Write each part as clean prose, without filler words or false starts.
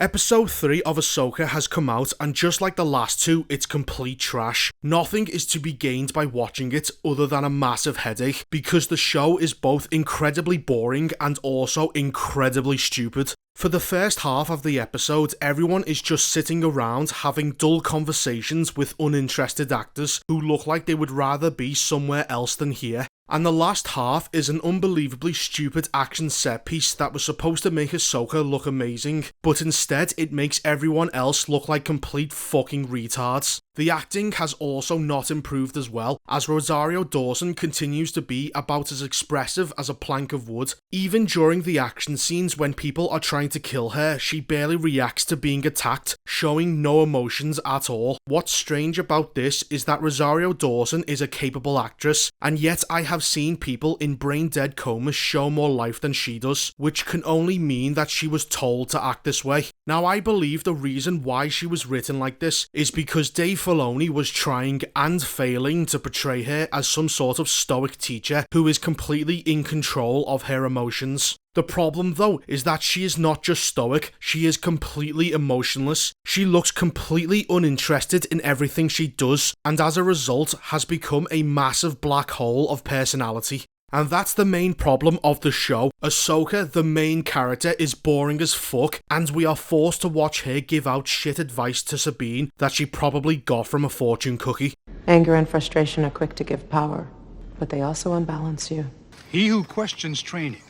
Episode 3 of Ahsoka has come out, and just like the last two, it's complete trash. Nothing is to be gained by watching it other than a massive headache, because the show is both incredibly boring and also incredibly stupid. For the first half of the episode, everyone is just sitting around having dull conversations with uninterested actors who look like they would rather be somewhere else than here. And the last half is an unbelievably stupid action set piece that was supposed to make Ahsoka look amazing, but instead it makes everyone else look like complete fucking retards. The acting has also not improved as well, as Rosario Dawson continues to be about as expressive as a plank of wood. Even during the action scenes when people are trying to kill her, she barely reacts to being attacked, showing no emotions at all. What's strange about this is that Rosario Dawson is a capable actress, and yet I have seen people in brain-dead comas show more life than she does, which can only mean that she was told to act this way. Now, I believe the reason why she was written like this is because Dave Filoni was trying and failing to portray her as some sort of stoic teacher who is completely in control of her emotions. The problem though is that she is not just stoic, she is completely emotionless. She looks completely uninterested in everything she does, and as a result has become a massive black hole of personality. And that's the main problem of the show. Ahsoka, the main character, is boring as fuck, and we are forced to watch her give out shit advice to Sabine that she probably got from a fortune cookie. Anger and frustration are quick to give power, but they also unbalance you. He who questions training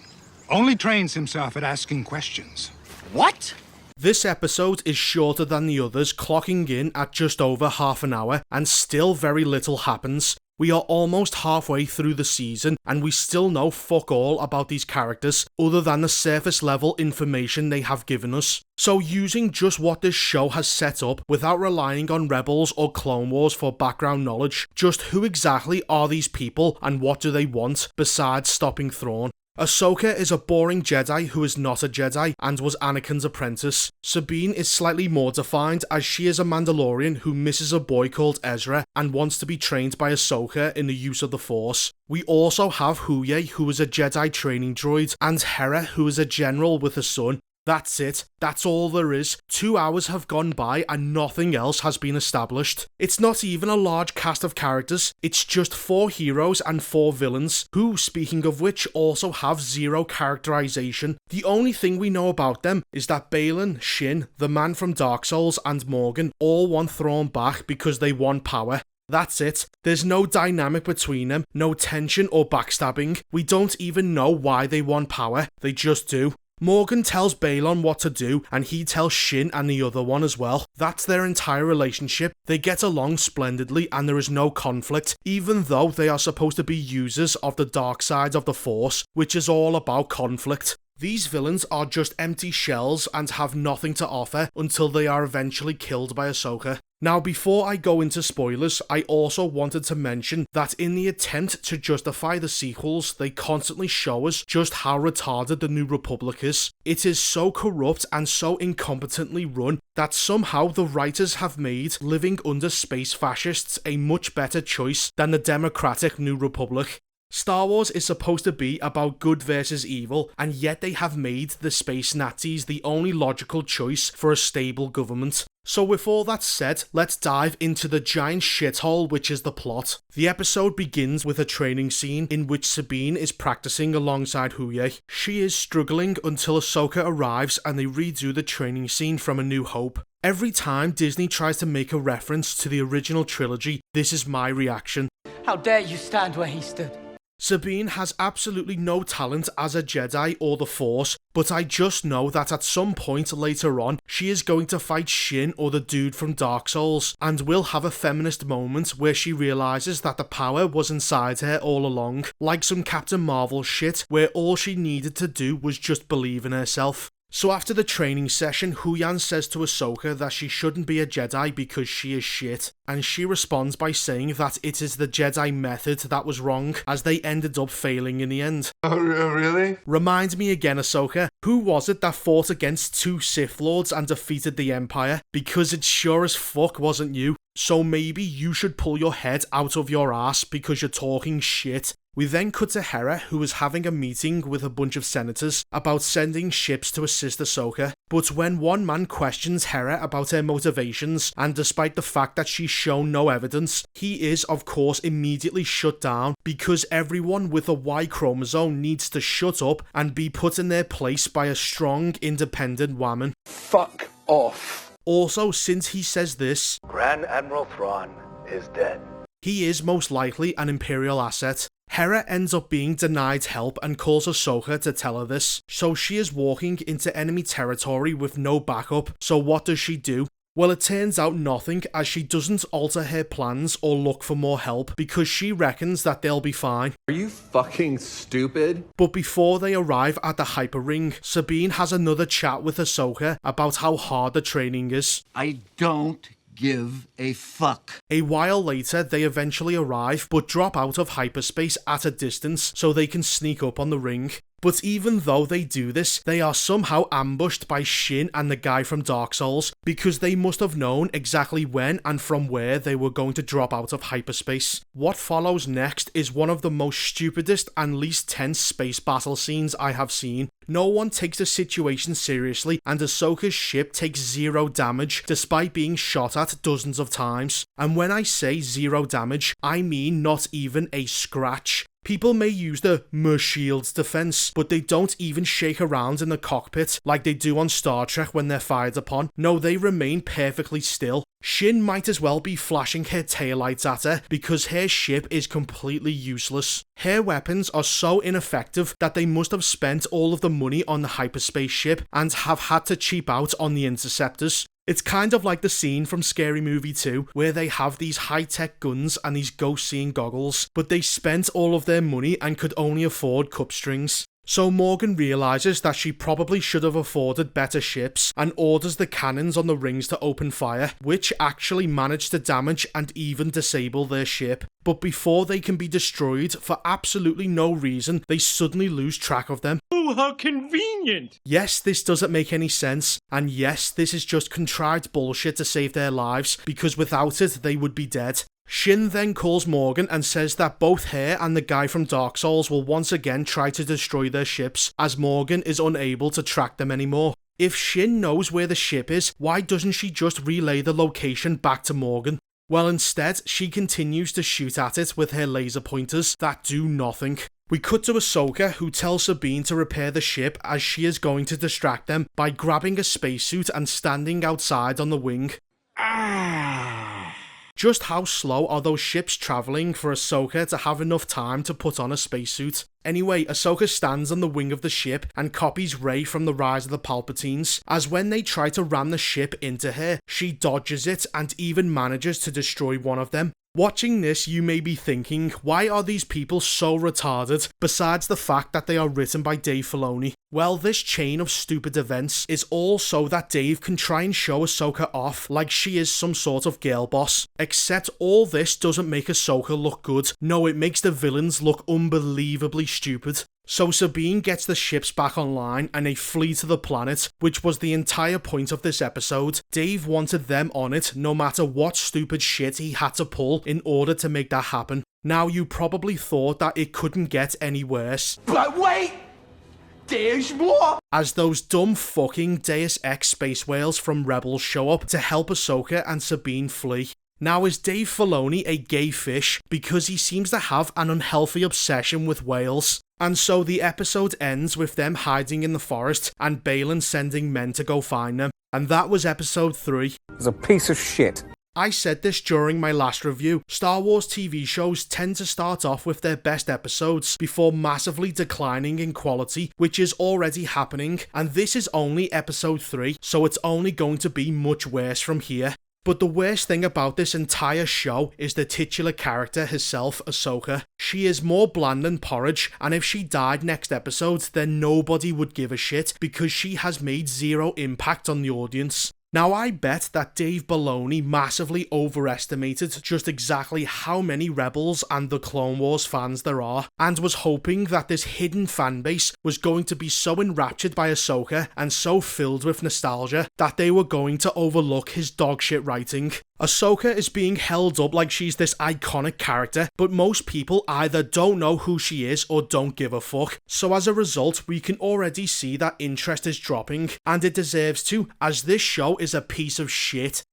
only trains himself at asking questions. What? This episode is shorter than the others, clocking in at just over half an hour, and still very little happens. We are almost halfway through the season, and we still know fuck all about these characters, other than the surface level information they have given us. So using just what this show has set up, without relying on Rebels or Clone Wars for background knowledge, just who exactly are these people and what do they want, besides stopping Thrawn? Ahsoka is a boring Jedi who is not a Jedi and was Anakin's apprentice. Sabine is slightly more defined as she is a Mandalorian who misses a boy called Ezra and wants to be trained by Ahsoka in the use of the Force. We also have Huye, who is a Jedi training droid, and Hera, who is a general with a son. That's it. That's all there is. 2 hours have gone by and nothing else has been established. It's not even a large cast of characters. It's just 4 heroes and 4 villains, who, speaking of which, also have zero characterization. The only thing we know about them is that Baylan, Shin, the man from Dark Souls, and Morgan all want Thrawn back because they want power. That's it. There's no dynamic between them, no tension or backstabbing. We don't even know why they want power. They just do. Morgan tells Baylan what to do, and he tells Shin and the other one as well. That's their entire relationship. They get along splendidly and there is no conflict, even though they are supposed to be users of the dark side of the Force, which is all about conflict. These villains are just empty shells and have nothing to offer until they are eventually killed by Ahsoka. Now, before I go into spoilers, I also wanted to mention that in the attempt to justify the sequels, they constantly show us just how retarded the New Republic is. It is so corrupt and so incompetently run that somehow the writers have made living under space fascists a much better choice than the democratic New Republic. Star Wars is supposed to be about good versus evil, and yet they have made the space Nazis the only logical choice for a stable government. So with all that said, let's dive into the giant shithole which is the plot. The episode begins with a training scene in which Sabine is practicing alongside Huye. She is struggling until Ahsoka arrives and they redo the training scene from A New Hope. Every time Disney tries to make a reference to the original trilogy, this is my reaction. How dare you stand where he stood? Sabine has absolutely no talent as a Jedi or the Force, but I just know that at some point later on, she is going to fight Shin or the dude from Dark Souls, and will have a feminist moment where she realises that the power was inside her all along, like some Captain Marvel shit where all she needed to do was just believe in herself. So after the training session, Huyan says to Ahsoka that she shouldn't be a Jedi because she is shit, and she responds by saying that it is the Jedi method that was wrong, as they ended up failing in the end. Oh, really? Remind me again, Ahsoka, who was it that fought against 2 Sith Lords and defeated the Empire? Because it sure as fuck wasn't you. So maybe you should pull your head out of your ass because you're talking shit. We then cut to Hera, who was having a meeting with a bunch of senators about sending ships to assist Ahsoka, but when one man questions Hera about her motivations, and despite the fact that she's shown no evidence, he is of course immediately shut down because everyone with a Y chromosome needs to shut up and be put in their place by a strong, independent woman. Fuck off. Also, since he says this, Grand Admiral Thrawn is dead. He is most likely an Imperial asset. Hera ends up being denied help and calls Ahsoka to tell her this, so she is walking into enemy territory with no backup, so what does she do? Well, it turns out nothing, as she doesn't alter her plans or look for more help because she reckons that they'll be fine. Are you fucking stupid? But before they arrive at the Hyper Ring, Sabine has another chat with Ahsoka about how hard the training is. I don't give a fuck. A while later, they eventually arrive, but drop out of hyperspace at a distance so they can sneak up on the ring. But even though they do this, they are somehow ambushed by Shin and the guy from Dark Souls, because they must have known exactly when and from where they were going to drop out of hyperspace. What follows next is one of the most stupidest and least tense space battle scenes I have seen. No one takes the situation seriously, and Ahsoka's ship takes 0 damage despite being shot at dozens of times. And when I say 0 damage, I mean not even a scratch. People may use the shield's defense, but they don't even shake around in the cockpit like they do on Star Trek when they're fired upon. No, they remain perfectly still. Shin might as well be flashing her taillights at her because her ship is completely useless. Her weapons are so ineffective that they must have spent all of the money on the hyperspace ship and have had to cheap out on the interceptors. It's kind of like the scene from Scary Movie 2 where they have these high-tech guns and these ghost-seeing goggles, but they spent all of their money and could only afford cup strings. So Morgan realises that she probably should have afforded better ships and orders the cannons on the rings to open fire, which actually manage to damage and even disable their ship. But before they can be destroyed for absolutely no reason, they suddenly lose track of them. Oh, how convenient! Yes, this doesn't make any sense, and yes, this is just contrived bullshit to save their lives, because without it, they would be dead. Shin then calls Morgan and says that both her and the guy from Dark Souls will once again try to destroy their ships, as Morgan is unable to track them anymore. If Shin knows where the ship is, why doesn't she just relay the location back to Morgan? Well, instead, she continues to shoot at it with her laser pointers that do nothing. We cut to Ahsoka, who tells Sabine to repair the ship as she is going to distract them by grabbing a spacesuit and standing outside on the wing. Just how slow are those ships travelling for Ahsoka to have enough time to put on a spacesuit? Anyway, Ahsoka stands on the wing of the ship and copies Rey from the Rise of the Palpatines, as when they try to ram the ship into her, she dodges it and even manages to destroy one of them. Watching this, you may be thinking, why are these people so retarded, besides the fact that they are written by Dave Filoni? Well, this chain of stupid events is all so that Dave can try and show Ahsoka off like she is some sort of girl boss. Except all this doesn't make Ahsoka look good. No, it makes the villains look unbelievably stupid. So Sabine gets the ships back online and they flee to the planet, which was the entire point of this episode. Dave wanted them on it no matter what stupid shit he had to pull in order to make that happen. Now, you probably thought that it couldn't get any worse. But wait! There's more! As those dumb fucking Deus Ex space whales from Rebels show up to help Ahsoka and Sabine flee. Now, is Dave Filoni a gay fish? Because he seems to have an unhealthy obsession with whales. And so the episode ends with them hiding in the forest and Baylan sending men to go find them. And that was episode 3. It's a piece of shit. I said this during my last review. Star Wars TV shows tend to start off with their best episodes before massively declining in quality, which is already happening. And this is only episode 3, so it's only going to be much worse from here. But the worst thing about this entire show is the titular character herself, Ahsoka. She is more bland than porridge, and if she died next episode, then nobody would give a shit because she has made 0 impact on the audience. Now, I bet that Dave Filoni massively overestimated just exactly how many Rebels and the Clone Wars fans there are, and was hoping that this hidden fanbase was going to be so enraptured by Ahsoka and so filled with nostalgia that they were going to overlook his dogshit writing. Ahsoka is being held up like she's this iconic character, but most people either don't know who she is or don't give a fuck. So as a result, we can already see that interest is dropping, and it deserves to, as this show is a piece of shit.